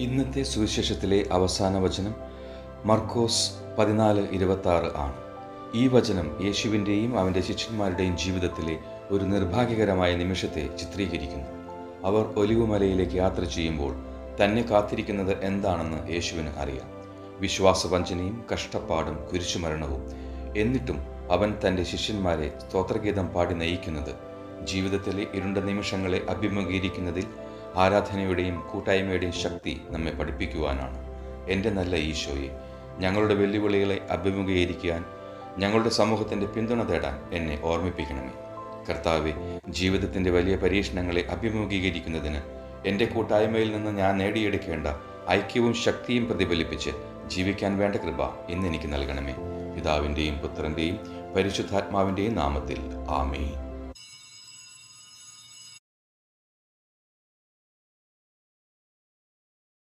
ഇന്നത്തെ സുവിശേഷത്തിലെ അവസാന വചനം മർക്കോസ് 14:26 ആണ്. ഈ വചനം യേശുവിൻ്റെയും അവൻ്റെ ശിഷ്യന്മാരുടെയും ജീവിതത്തിലെ ഒരു നിർഭാഗ്യകരമായ നിമിഷത്തെ ചിത്രീകരിക്കുന്നു. അവർ ഒലിവുമലയിലേക്ക് യാത്ര ചെയ്യുമ്പോൾ തന്നെ കാത്തിരിക്കുന്നത് എന്താണെന്ന് യേശുവിന് അറിയാം. വിശ്വാസവഞ്ചനയും കഷ്ടപ്പാടും കുരിശുമരണവും. എന്നിട്ടും അവൻ തൻ്റെ ശിഷ്യന്മാരെ സ്തോത്രഗീതം പാടി നയിക്കുന്നത് ജീവിതത്തിലെ ഇരുണ്ട നിമിഷങ്ങളെ അഭിമുഖീകരിക്കുന്നതിൽ ആരാധനയുടെയും കൂട്ടായ്മയുടെയും ശക്തി നമ്മെ പഠിപ്പിക്കുവാനാണ്. എൻ്റെ നല്ല ഈശോയെ, ഞങ്ങളുടെ വെല്ലുവിളികളെ അഭിമുഖീകരിക്കാൻ, ഞങ്ങളുടെ സമൂഹത്തിൻ്റെ പിന്തുണ തേടാൻ എന്നെ ഓർമ്മിപ്പിക്കണമേ. കർത്താവെ, ജീവിതത്തിൻ്റെ വലിയ പരീക്ഷണങ്ങളെ അഭിമുഖീകരിക്കുന്നതിന് എൻ്റെ കൂട്ടായ്മയിൽ നിന്ന് ഞാൻ നേടിയെടുക്കേണ്ട ഐക്യവും ശക്തിയും പ്രതിഫലിപ്പിച്ച് ജീവിക്കാൻ വേണ്ട കൃപ ഇന്ന് എനിക്ക് നൽകണമേ. പിതാവിൻ്റെയും പുത്രൻ്റെയും പരിശുദ്ധാത്മാവിൻ്റെയും നാമത്തിൽ ആമേൻ.